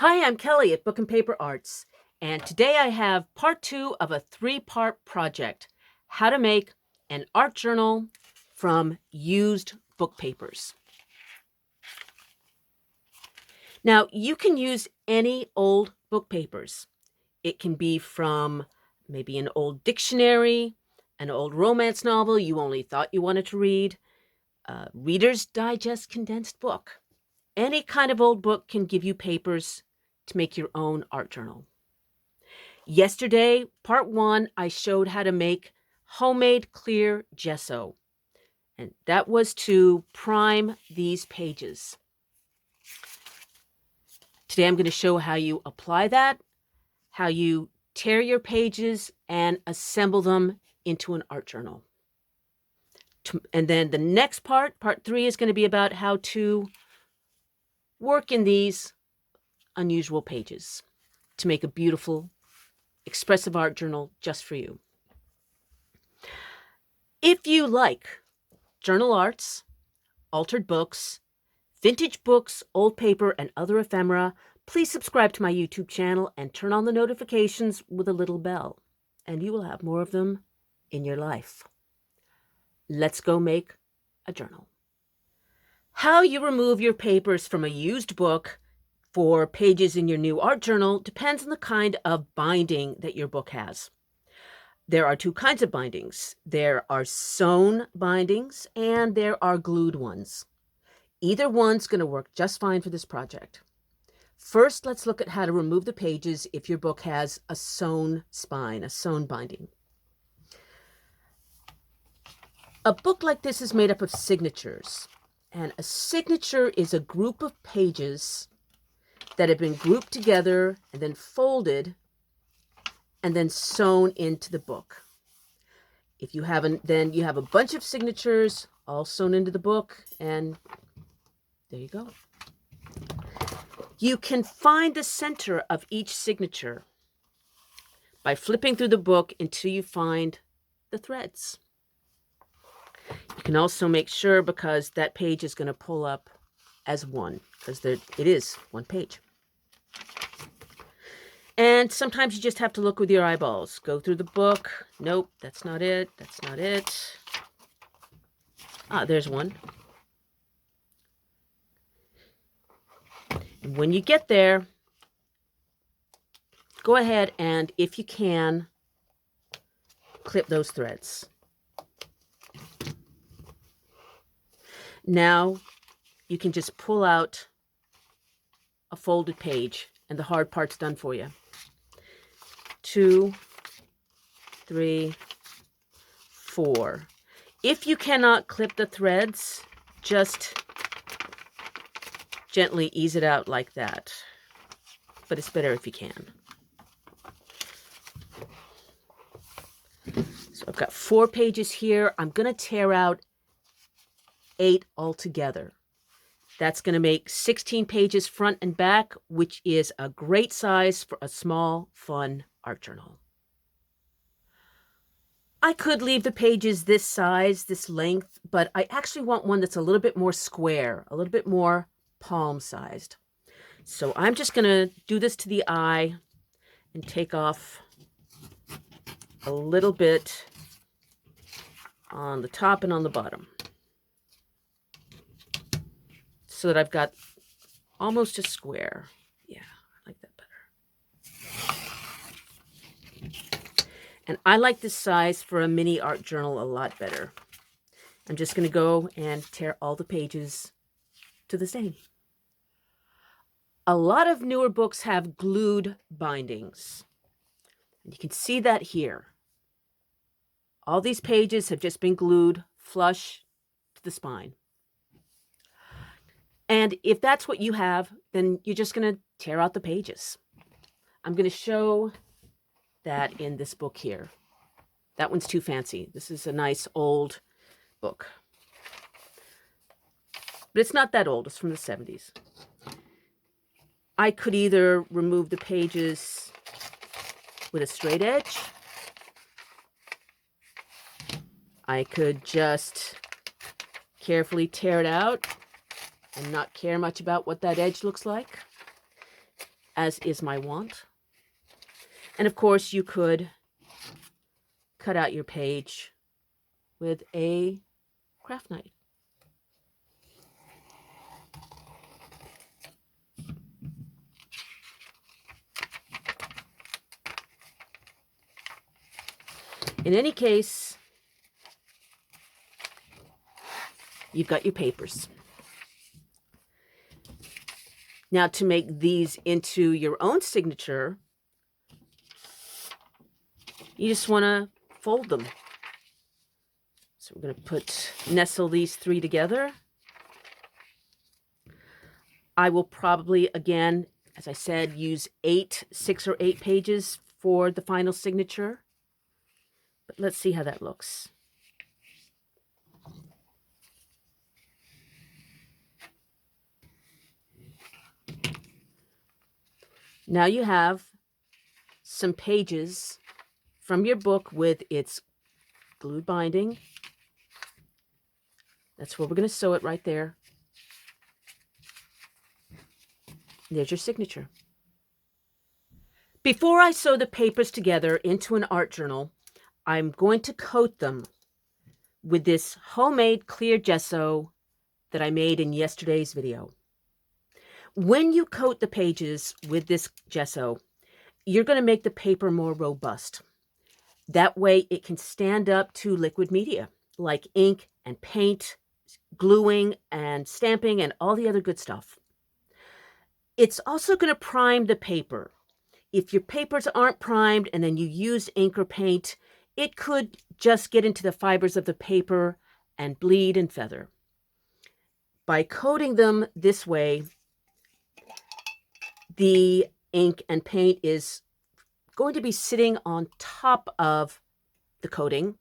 Hi, I'm Kelly at Book and Paper Arts, and today I have part 2 of a 3-part project, how to make an art journal from used book papers. Now, you can use any old book papers. It can be from maybe an old dictionary, an old romance novel you only thought you wanted to read, a Reader's Digest condensed book. Any kind of old book can give you papers to make your own art journal. Yesterday, part 1, I showed how to make homemade clear gesso, and that was to prime these pages. Today, I'm going to show how you apply that, how you tear your pages and assemble them into an art journal. And then the next part 3, is going to be about how to work in these unusual pages to make a beautiful, expressive art journal just for you. If you like journal arts, altered books, vintage books, old paper, and other ephemera, please subscribe to my YouTube channel and turn on the notifications with a little bell, and you will have more of them in your life. Let's go make a journal. How you remove your papers from a used book for pages in your new art journal depends on the kind of binding that your book has. There are 2 kinds of bindings. There are sewn bindings and there are glued ones. Either one's going to work just fine for this project. First, let's look at how to remove the pages if your book has a sewn spine, a sewn binding. A book like this is made up of signatures, and a signature is a group of pages that have been grouped together and then folded and then sewn into the book. If you haven't, then you have a bunch of signatures all sewn into the book, and there you go. You can find the center of each signature by flipping through the book until you find the threads. You can also make sure, because that page is going to pull up as one, because it is one page. And sometimes you just have to look with your eyeballs. Go through the book. Nope, that's not it. That's not it. Ah, there's one. And when you get there, go ahead and, if you can, clip those threads. Now you can just pull out a folded page and the hard part's done for you. 2, 3, 4. If you cannot clip the threads, just gently ease it out like that. But it's better if you can. So I've got 4 pages here. I'm going to tear out 8 altogether. That's going to make 16 pages front and back, which is a great size for a small, fun art journal. I could leave the pages this size, this length, but I actually want one that's a little bit more square, a little bit more palm-sized. So I'm just going to do this to the eye and take off a little bit on the top and on the bottom, so that I've got almost a square. Yeah, I like that better. And I like this size for a mini art journal a lot better. I'm just going to go and tear all the pages to the same. A lot of newer books have glued bindings. And you can see that here. All these pages have just been glued flush to the spine. And if that's what you have, then you're just going to tear out the pages. I'm going to show that in this book here. That one's too fancy. This is a nice old book. But it's not that old. It's from the 70s. I could either remove the pages with a straight edge. I could just carefully tear it out and not care much about what that edge looks like. as is my wont. And of course, you could cut out your page with a craft knife. In any case, you've got your papers. Now, to make these into your own signature, you just want to fold them. So we're going to nestle these three together. I will probably, again, as I said, use 6 or 8 pages for the final signature. But let's see how that looks. Now you have some pages from your book with its glued binding. That's where we're going to sew it right there. There's your signature. Before I sew the papers together into an art journal, I'm going to coat them with this homemade clear gesso that I made in yesterday's video. When you coat the pages with this gesso, you're going to make the paper more robust. That way it can stand up to liquid media like ink and paint, gluing and stamping and all the other good stuff. It's also going to prime the paper. If your papers aren't primed and then you use ink or paint, it could just get into the fibers of the paper and bleed and feather. By coating them this way, the ink and paint is going to be sitting on top of the coating,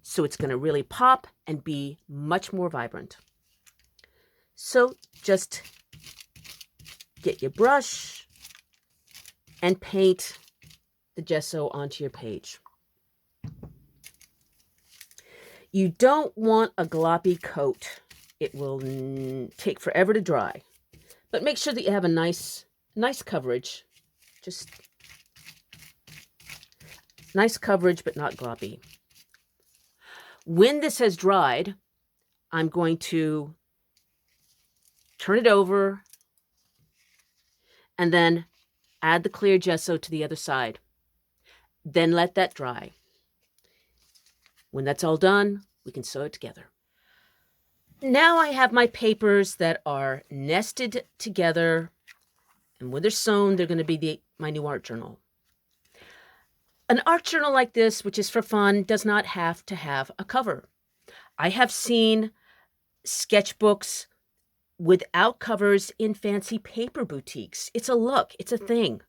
so it's going to really pop and be much more vibrant. So just get your brush and paint the gesso onto your page. You don't want a gloppy coat. It will take forever to dry. But make sure that you have a nice coverage. Just nice coverage, but not gloppy. When this has dried, I'm going to turn it over and then add the clear gesso to the other side. Then let that dry. When that's all done, we can sew it together. Now I have my papers that are nested together, and when they're sewn, they're going to be my new art journal. An art journal like this, which is for fun, does not have to have a cover. I have seen sketchbooks without covers in fancy paper boutiques. It's a look, it's a thing.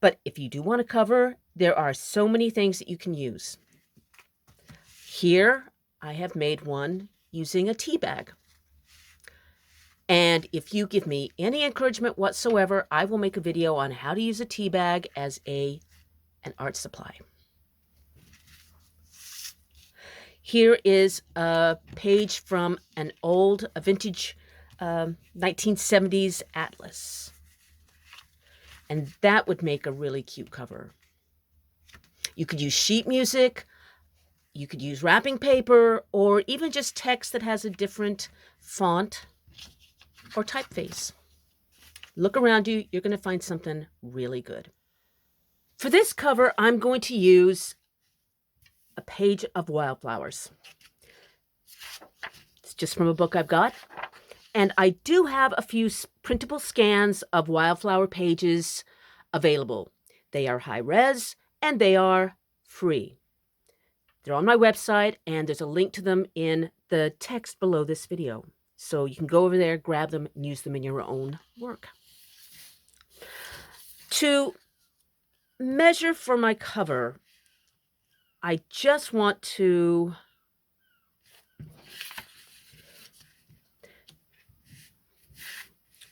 But if you do want a cover, there are so many things that you can use. Here, I have made one using a tea bag. And if you give me any encouragement whatsoever, I will make a video on how to use a tea bag as an art supply. Here is a page from a vintage 1970s atlas. And that would make a really cute cover. You could use sheet music, you could use wrapping paper, or even just text that has a different font or typeface. Look around you, you're going to find something really good. For this cover, I'm going to use a page of wildflowers. It's just from a book I've got. And I do have a few printable scans of wildflower pages available. They are high res and they are free. They're on my website and there's a link to them in the text below this video. So you can go over there, grab them, and use them in your own work. To measure for my cover, I just want to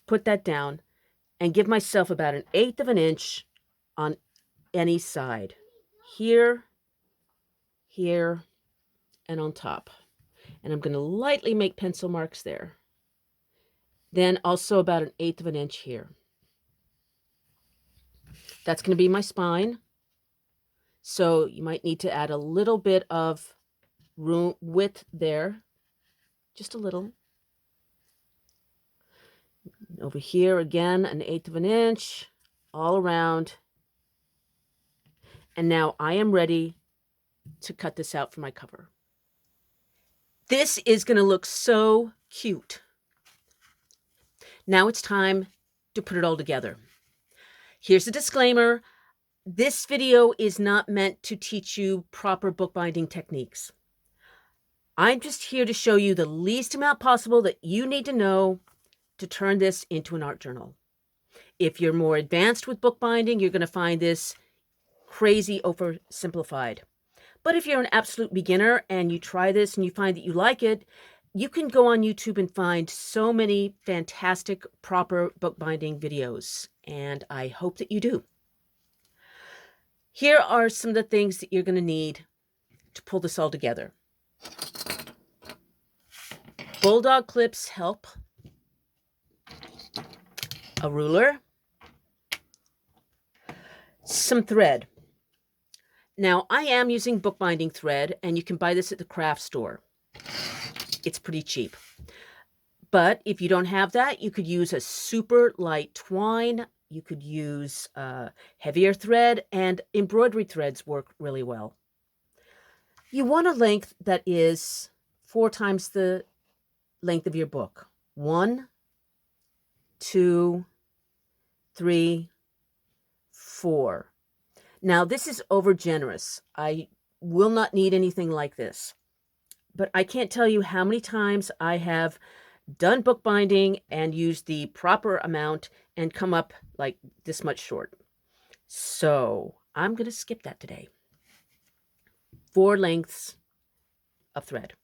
put that down and give myself about 1/8 of an inch on any side. Here, here, and on top. And I'm going to lightly make pencil marks there. Then also about 1/8 of an inch here. That's going to be my spine. So you might need to add a little bit of room width there, just a little. Over here again, 1/8 of an inch, all around. And now I am ready to cut this out for my cover. This is going to look so cute. Now it's time to put it all together. Here's a disclaimer. This video is not meant to teach you proper bookbinding techniques. I'm just here to show you the least amount possible that you need to know to turn this into an art journal. If you're more advanced with bookbinding, you're going to find this crazy oversimplified. But if you're an absolute beginner and you try this and you find that you like it, you can go on YouTube and find so many fantastic, proper bookbinding videos. And I hope that you do. Here are some of the things that you're going to need to pull this all together. Bulldog clips help. A ruler. Some thread. Now, I am using bookbinding thread, and you can buy this at the craft store. It's pretty cheap. But if you don't have that, you could use a super light twine. You could use heavier thread, and embroidery threads work really well. You want a length that is 4 times the length of your book. 1, 2, 3, 4. Now, this is over generous. I will not need anything like this. But I can't tell you how many times I have done bookbinding and used the proper amount and come up like this much short. So I'm going to skip that today. 4 lengths of thread.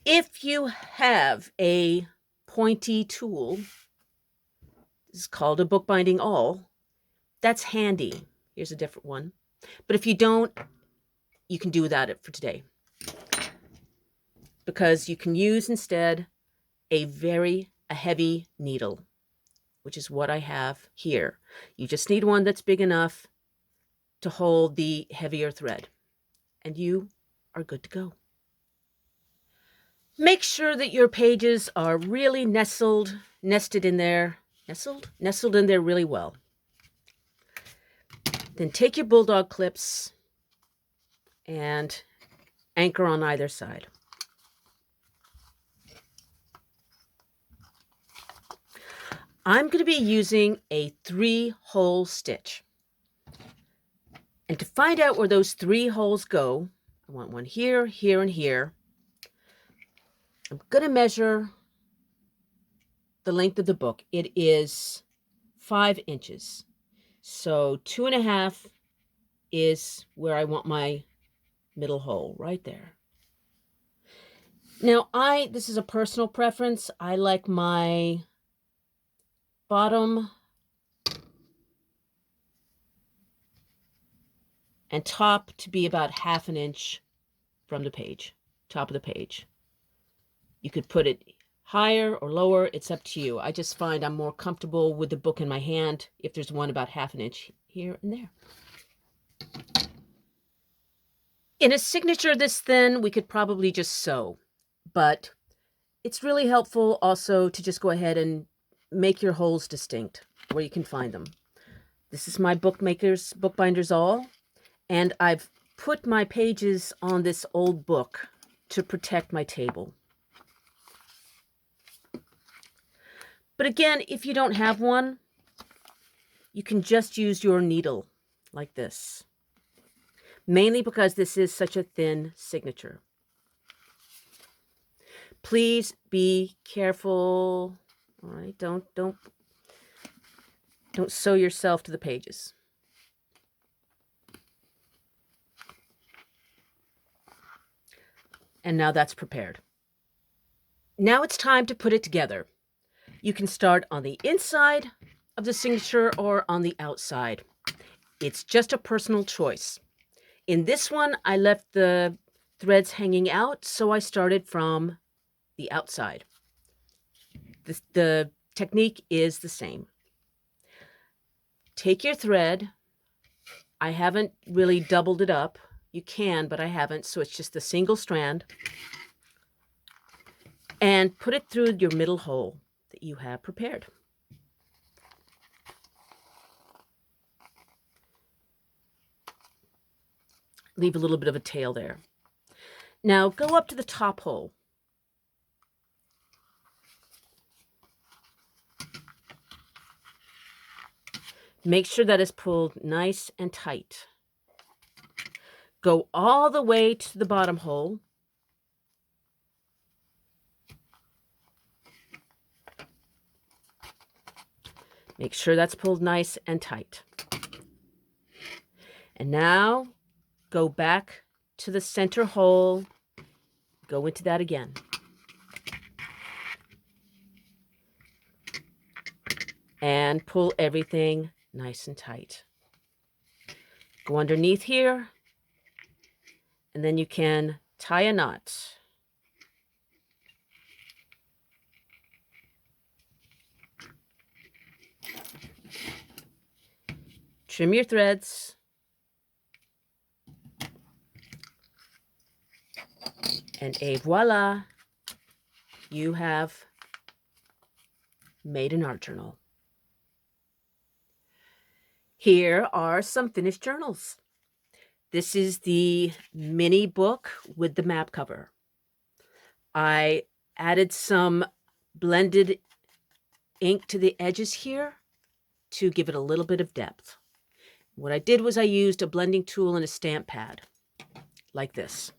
If you have a pointy tool, this is called a bookbinding awl, that's handy. Here's a different one. But if you don't, you can do without it for today. Because you can use instead a heavy needle, which is what I have here. You just need one that's big enough to hold the heavier thread, and you are good to go. Make sure that your pages are really nestled in there really well. Then take your bulldog clips and anchor on either side. I'm going to be using a 3-hole stitch. And to find out where those 3 holes go, I want one here, here, and here. I'm going to measure the length of the book. It is 5 inches. So 2.5 is where I want my middle hole, right there. Now, this is a personal preference. I like my bottom and top to be about 1/2 inch from the page, top of the page. You could put it higher or lower, it's up to you. I just find I'm more comfortable with the book in my hand if there's one about 1/2 inch here and there. In a signature this thin, we could probably just sew, but it's really helpful also to just go ahead and make your holes distinct where you can find them. This is my bookbinder's awl, and I've put my pages on this old book to protect my table. But again, if you don't have one, you can just use your needle like this. Mainly because this is such a thin signature. Please be careful. All right, don't sew yourself to the pages. And now that's prepared. Now it's time to put it together. You can start on the inside of the signature or on the outside. It's just a personal choice. In this one, I left the threads hanging out, so I started from the outside. The technique is the same. Take your thread. I haven't really doubled it up. You can, but I haven't, so it's just a single strand. And put it through your middle hole that you have prepared. Leave a little bit of a tail there. Now go up to the top hole. Make sure that is pulled nice and tight. Go all the way to the bottom hole. Make sure that's pulled nice and tight. And now go back to the center hole. Go into that again. And pull everything nice and tight. Go underneath here, and then you can tie a knot. Trim your threads. And voila, you have made an art journal. Here are some finished journals. This is the mini book with the map cover. I added some blended ink to the edges here to give it a little bit of depth. What I did was I used a blending tool and a stamp pad, like this.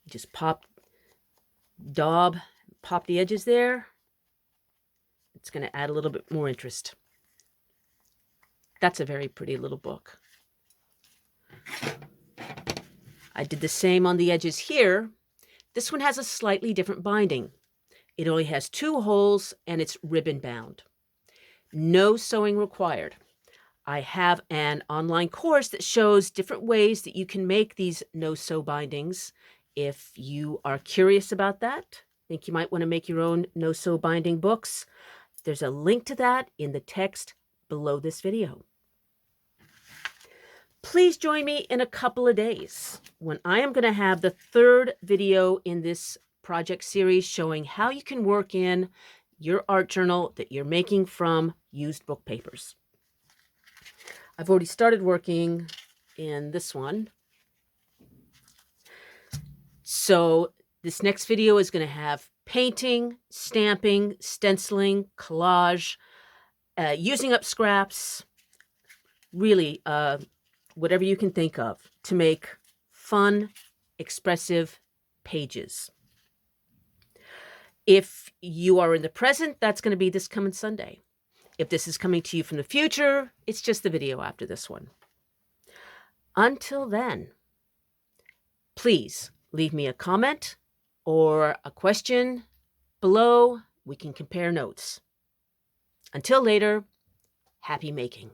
Just pop the edges there. It's going to add a little bit more interest. That's a very pretty little book. I did the same on the edges here. This one has a slightly different binding. It only has 2 holes and it's ribbon bound. No sewing required. I have an online course that shows different ways that you can make these no-sew bindings. If you are curious about that, think you might want to make your own no-sew binding books, there's a link to that in the text below this video. Please join me in a couple of days when I am going to have the 3rd video in this project series showing how you can work in your art journal that you're making from used book papers. I've already started working in this one. So this next video is going to have painting, stamping, stenciling, collage, using up scraps, really whatever you can think of to make fun, expressive pages. If you are in the present, that's going to be this coming Sunday. If this is coming to you from the future, it's just the video after this one. Until then, please leave me a comment or a question below. We can compare notes. Until later, happy making.